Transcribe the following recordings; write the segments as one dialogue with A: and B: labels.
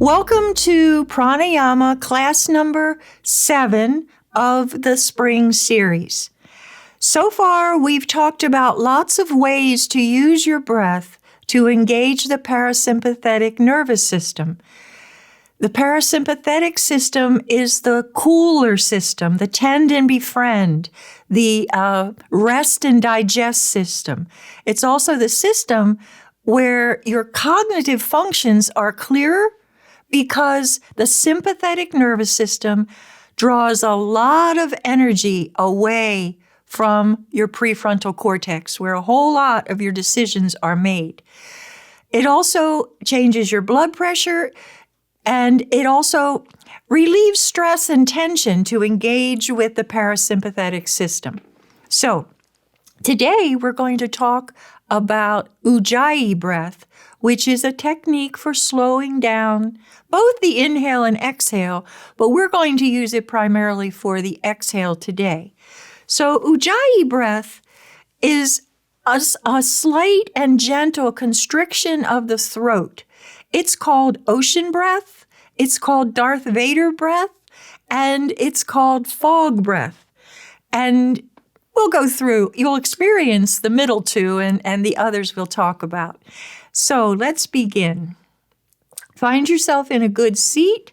A: Welcome to Pranayama class number 7 of the spring series. So far, we've talked about lots of ways to use your breath to engage the parasympathetic nervous system. The parasympathetic system is the cooler system, the tend and befriend, the rest and digest system. It's also the system where your cognitive functions are clearer, because the sympathetic nervous system draws a lot of energy away from your prefrontal cortex, where a whole lot of your decisions are made. It also changes your blood pressure, and it also relieves stress and tension to engage with the parasympathetic system. So, today we're going to talk about Ujjayi breath, which is a technique for slowing down both the inhale and exhale, but we're going to use it primarily for the exhale today. So Ujjayi breath is a slight and gentle constriction of the throat. It's called ocean breath, it's called Darth Vader breath, and it's called fog breath. And we'll go through, you'll experience the middle two and the others we'll talk about. So let's begin. Find yourself in a good seat,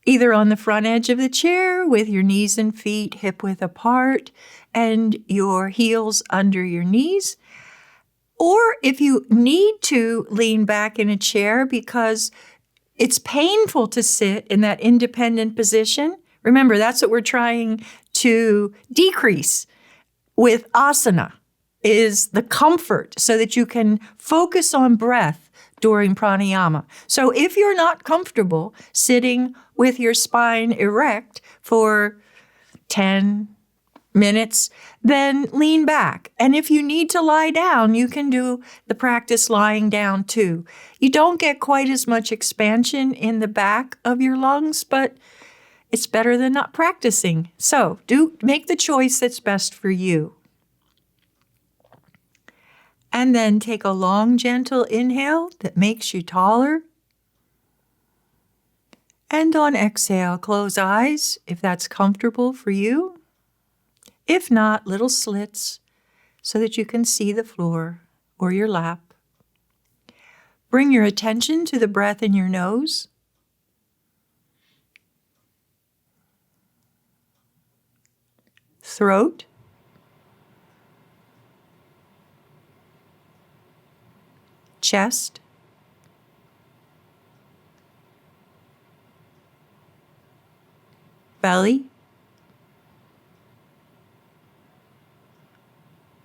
A: either on the front edge of the chair with your knees and feet hip-width apart and your heels under your knees. Or if you need to, lean back in a chair because it's painful to sit in that independent position. Remember, that's what we're trying to decrease with asana, is the comfort so that you can focus on breath during pranayama. So if you're not comfortable sitting with your spine erect for 10 minutes, then lean back. And if you need to lie down, you can do the practice lying down too. You don't get quite as much expansion in the back of your lungs, but it's better than not practicing. So make the choice that's best for you. And then take a long, gentle inhale that makes you taller. And on exhale, close eyes if that's comfortable for you. If not, little slits so that you can see the floor or your lap. Bring your attention to the breath in your nose. Throat. Chest, belly,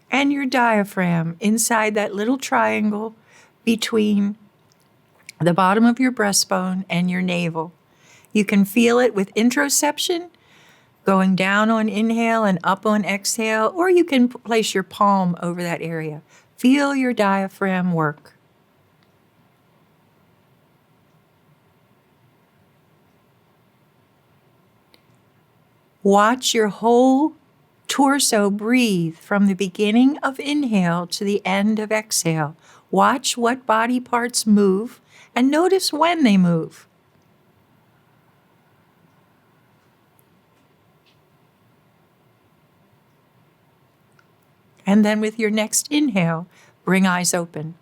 A: and your diaphragm inside that little triangle between the bottom of your breastbone and your navel. You can feel it with introception, going down on inhale and up on exhale, or you can place your palm over that area. Feel your diaphragm work. Watch your whole torso breathe from the beginning of inhale to the end of exhale. Watch what body parts move and notice when they move. And then with your next inhale, bring eyes open.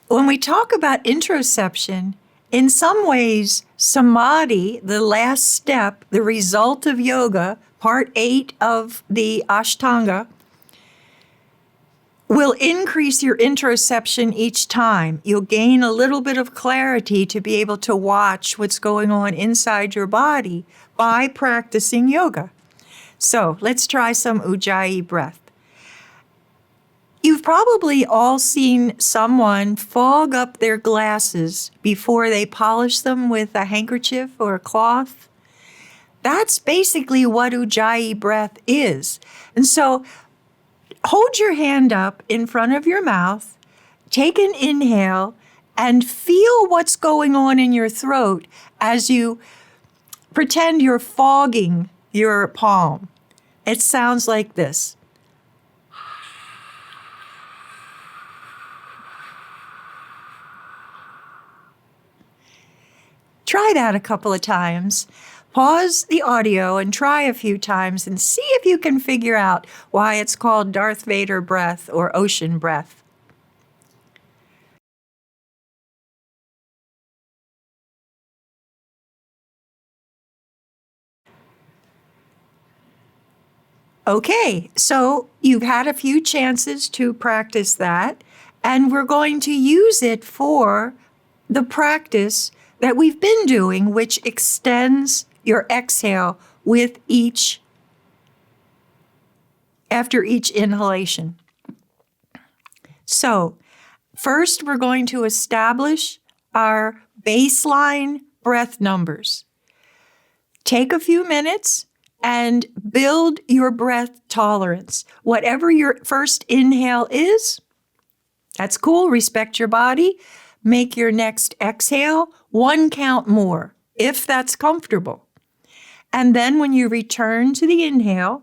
A: When we talk about introception, in some ways, samadhi, the last step, the result of yoga, part 8 of the Ashtanga, will increase your introception each time. You'll gain a little bit of clarity to be able to watch what's going on inside your body by practicing yoga. So let's try some Ujjayi breath. You've probably all seen someone fog up their glasses before they polish them with a handkerchief or a cloth. That's basically what Ujjayi breath is. And so hold your hand up in front of your mouth, take an inhale, and feel what's going on in your throat as you pretend you're fogging your palm. It sounds like this. that a couple of times. Pause the audio and try a few times and see if you can figure out why it's called Darth Vader breath or ocean breath. Okay, so you've had a few chances to practice that, and we're going to use it for the practice that we've been doing, which extends your exhale with after each inhalation. So, first we're going to establish our baseline breath numbers. Take a few minutes and build your breath tolerance. Whatever your first inhale is, that's cool. Respect your body. Make your next exhale 1 count more, if that's comfortable. And then when you return to the inhale,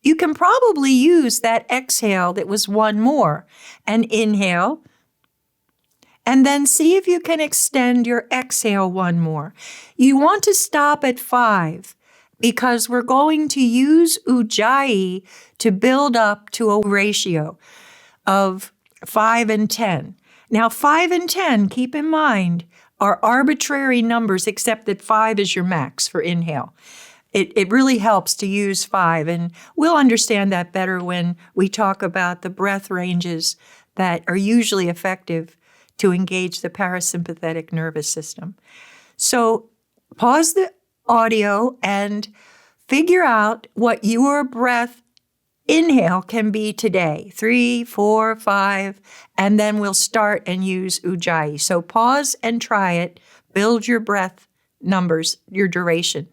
A: you can probably use that exhale that was 1 more and inhale, and then see if you can extend your exhale 1 more. You want to stop at 5 because we're going to use Ujjayi to build up to a ratio of 5 and 10. Now, 5 and 10, keep in mind, are arbitrary numbers, except that 5 is your max for inhale. It really helps to use 5, and we'll understand that better when we talk about the breath ranges that are usually effective to engage the parasympathetic nervous system. So pause the audio and figure out what your breath inhale can be today. 3, 4, 5, and then we'll start and use Ujjayi. So pause and try it. Build your breath numbers, your duration.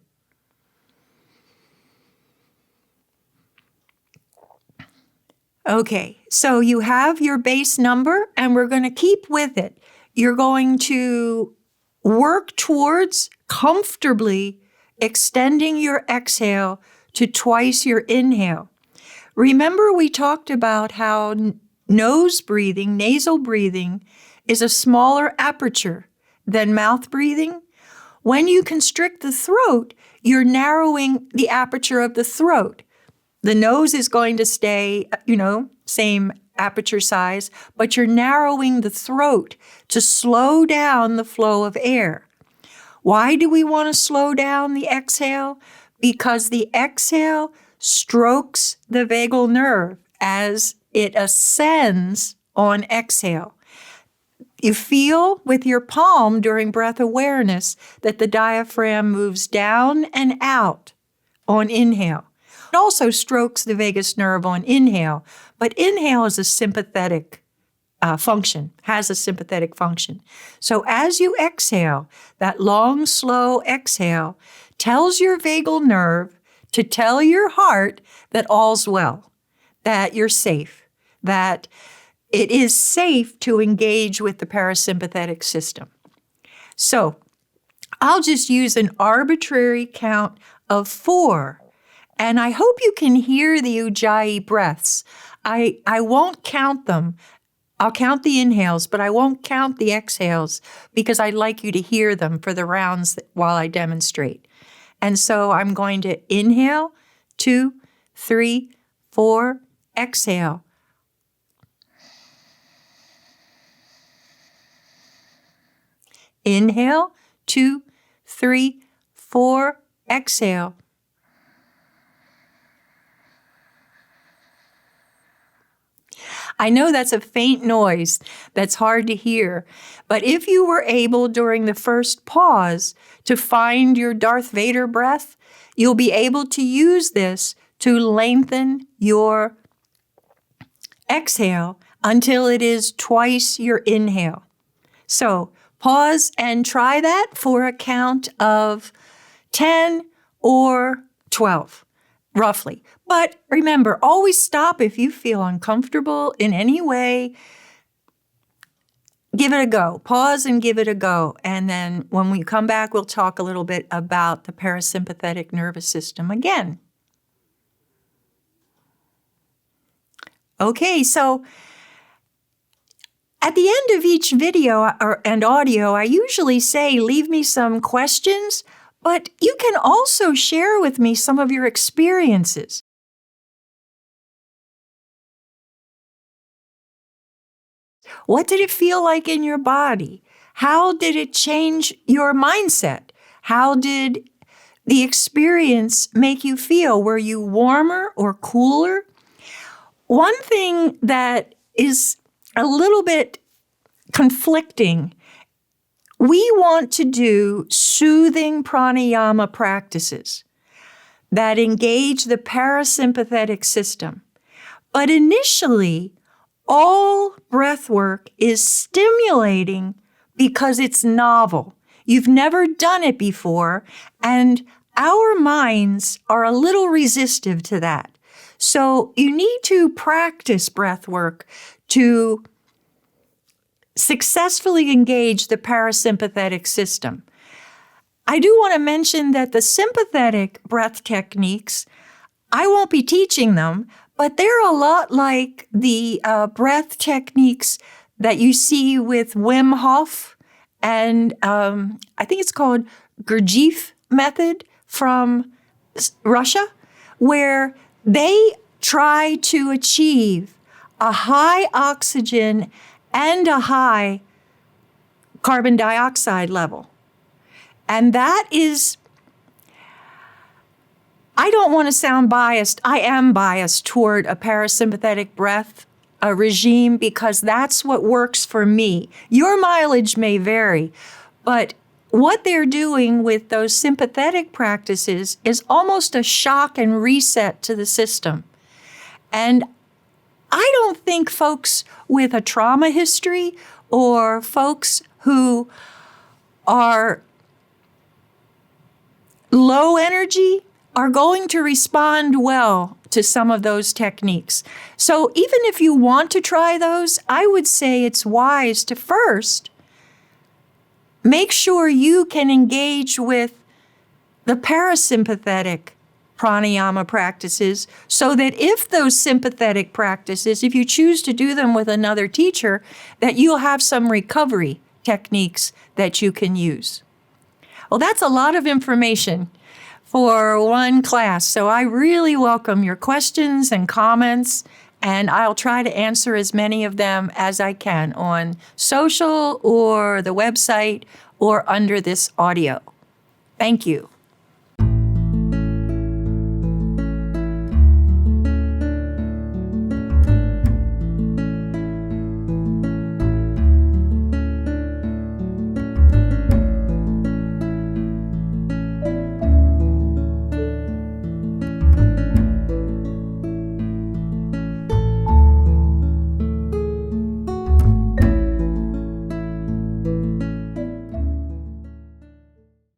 A: Okay, so you have your base number, and we're going to keep with it. You're going to work towards comfortably extending your exhale to twice your inhale. Remember, we talked about how nose breathing, nasal breathing, is a smaller aperture than mouth breathing. When you constrict the throat, you're narrowing the aperture of the throat. The nose is going to stay, same aperture size, but you're narrowing the throat to slow down the flow of air. Why do we want to slow down the exhale? Because the exhale strokes the vagal nerve as it ascends on exhale. You feel with your palm during breath awareness that the diaphragm moves down and out on inhale. It also strokes the vagus nerve on inhale, but inhale is a sympathetic function, has a sympathetic function. So as you exhale, that long, slow exhale tells your vagal nerve to tell your heart that all's well, that you're safe, that it is safe to engage with the parasympathetic system. So I'll just use an arbitrary count of 4. And I hope you can hear the Ujjayi breaths. I won't count them. I'll count the inhales, but I won't count the exhales because I'd like you to hear them for the rounds while I demonstrate. And so I'm going to inhale, 2, 3, 4, exhale. Inhale, 2, 3, 4, exhale. I know that's a faint noise that's hard to hear, but if you were able during the first pause to find your Darth Vader breath, you'll be able to use this to lengthen your exhale until it is twice your inhale. So pause and try that for a count of 10 or 12. Roughly. But remember, always stop if you feel uncomfortable in any way. Give it a go. Pause and give it a go. And then when we come back, we'll talk a little bit about the parasympathetic nervous system again. Okay, so At the end of each video and audio, I usually say, leave me some questions, but you can also share with me some of your experiences. What did it feel like in your body? How did it change your mindset? How did the experience make you feel? Were you warmer or cooler? One thing that is a little bit conflicting, we want to do soothing pranayama practices that engage the parasympathetic system. But initially, all breath work is stimulating because it's novel. You've never done it before, and our minds are a little resistive to that. So you need to practice breath work to successfully engage the parasympathetic system. I do want to mention that the sympathetic breath techniques, I won't be teaching them, but they're a lot like the breath techniques that you see with Wim Hof and I think it's called Gurdjieff method from Russia, where they try to achieve a high oxygen and a high carbon dioxide level. And that is, I don't want to sound biased. I am biased toward a parasympathetic breath regime because that's what works for me. Your mileage may vary, but what they're doing with those sympathetic practices is almost a shock and reset to the system. And I don't think folks with a trauma history or folks who are low energy are going to respond well to some of those techniques. So even if you want to try those, I would say it's wise to first make sure you can engage with the parasympathetic pranayama practices so that if those sympathetic practices, if you choose to do them with another teacher, that you'll have some recovery techniques that you can use. Well, that's a lot of information for one class, so I really welcome your questions and comments, and I'll try to answer as many of them as I can on social or the website or under this audio. Thank you.